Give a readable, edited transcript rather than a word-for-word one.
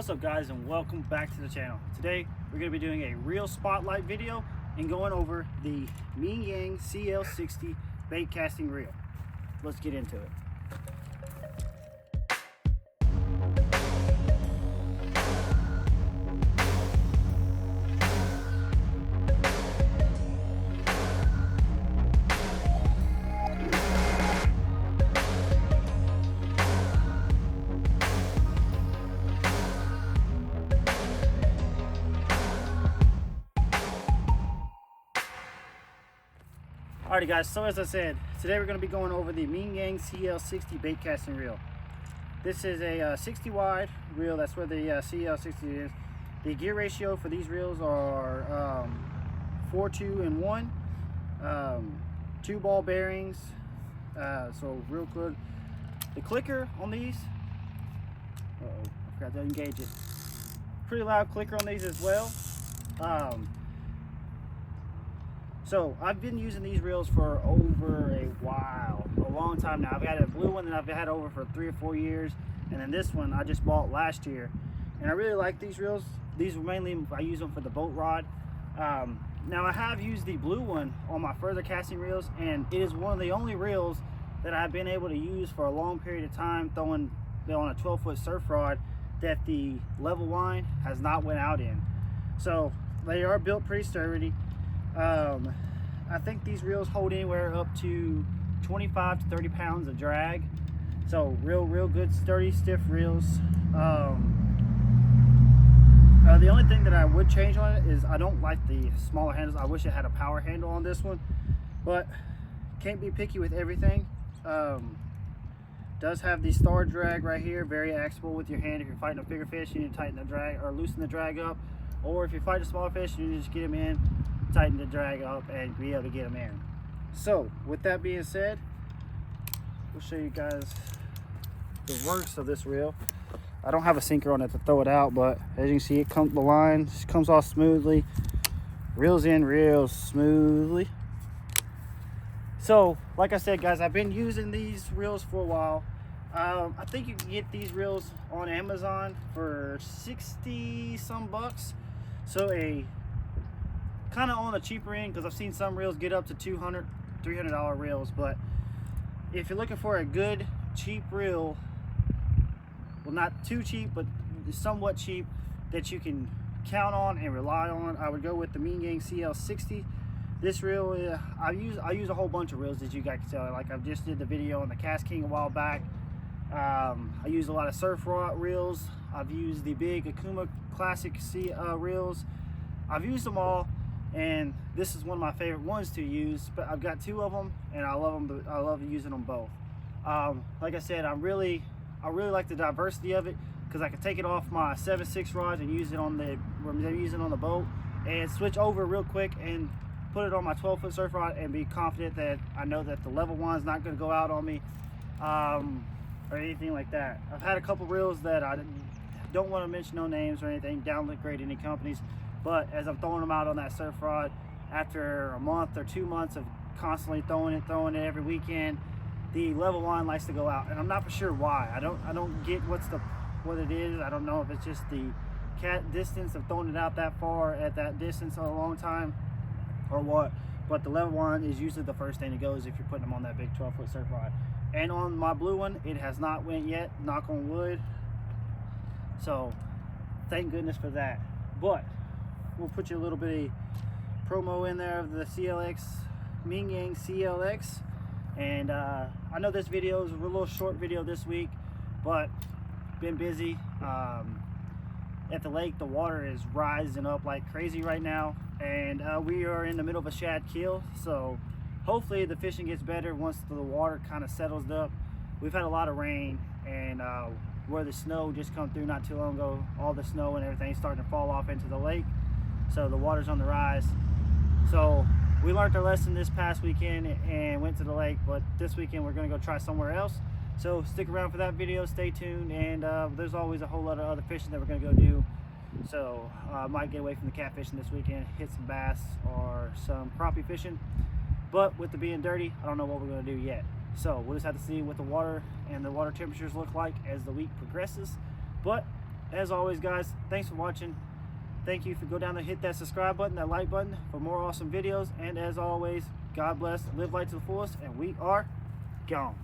What's up guys, and welcome back to the channel. Today we're going to be doing a reel spotlight video and going over the Ming CL60 bait casting reel. Let's get into it. Alrighty guys, so as I said, today we're going to be going over the Ming CL60 bait casting reel. This is a 60 wide reel. That's where the CL60 is. The gear ratio for these reels are 4, 2, and 1. 2 ball bearings, so real good. The clicker on these, I forgot to engage it. Pretty loud clicker on these as well. So I've been using these reels for over a while, a long time now. I've had a blue one that I've had over for 3 or 4 years, and then this one I just bought last year. And I really like these reels. These are mainly, I use them for the boat rod. Now I have used the blue one on my further casting reels, and it is one of the only reels that I've been able to use for a long period of time, throwing on a 12-foot surf rod that the level line has not went out in. So they are built pretty sturdy. I think these reels hold anywhere up to 25 to 30 pounds of drag. So real good, sturdy, stiff reels. The only thing that I would change on it is I don't like the smaller handles. I wish it had a power handle on this one, but can't be picky with everything. Does have the star drag right here, very axable with your hand. If you're fighting a bigger fish, you need to tighten the drag or loosen the drag up, or if you're fighting a smaller fish, you need to just get them in, tighten the drag up, and be able to get them in. So with that being said, we'll show you guys the works of this reel. I don't have a sinker on it to throw it out, but as you can see, the line just comes off smoothly, reels in real smoothly. So like I said guys, I've been using these reels for a while. I think you can get these reels on Amazon for 60 some bucks. So a kind of on the cheaper end, because I've seen some reels get up to $200, $300 reels. But if you're looking for a good cheap reel, well, not too cheap but somewhat cheap, that you can count on and rely on, I would go with the Ming CL60. This reel, I use a whole bunch of reels, as you guys can tell. Like I just did the video on the Cast King a while back. I use a lot of surf rod reels. I've used the big Akuma Classic reels. I've used them all, and this is one of my favorite ones to use. But I've got 2 of them, and I love them. I love using them both. Like I said, I really like the diversity of it, because I can take it off my 7/6 rods and use it on the boat, and switch over real quick and put it on my 12-foot surf rod and be confident that I know that the level one's not going to go out on me, or anything like that. I've had a couple reels that I don't want to mention no names or anything, downgrade any companies, but as I'm throwing them out on that surf rod, after a month or 2 months of constantly throwing it every weekend, the level line likes to go out, and I'm not for sure why. I don't get what it is. I don't know if it's just the distance of throwing it out that far at that distance a long time, or what, but the level one is usually the first thing that goes if you're putting them on that big 12-foot surf rod. And on my blue one, it has not went yet, knock on wood, so thank goodness for that. But we'll put you a little bit of promo in there of the Ming CLX. And I know this video is a little short video this week, but been busy. At the lake, the water is rising up like crazy right now, and we are in the middle of a shad kill, so hopefully the fishing gets better once the water kind of settles up. We've had a lot of rain, and where the snow just come through not too long ago, all the snow and everything starting to fall off into the lake, so the water's on the rise. So we learned our lesson this past weekend and went to the lake, but this weekend we're going to go try somewhere else. So stick around for that video, stay tuned, and there's always a whole lot of other fishing that we're going to go do. So I might get away from the catfishing this weekend, hit some bass or some crappie fishing. But with it being dirty, I don't know what we're going to do yet. So we'll just have to see what the water and the water temperatures look like as the week progresses. But as always, guys, thanks for watching. Thank you for go down and hit that subscribe button, that like button for more awesome videos. And as always, God bless, live life to the fullest, and we are gone.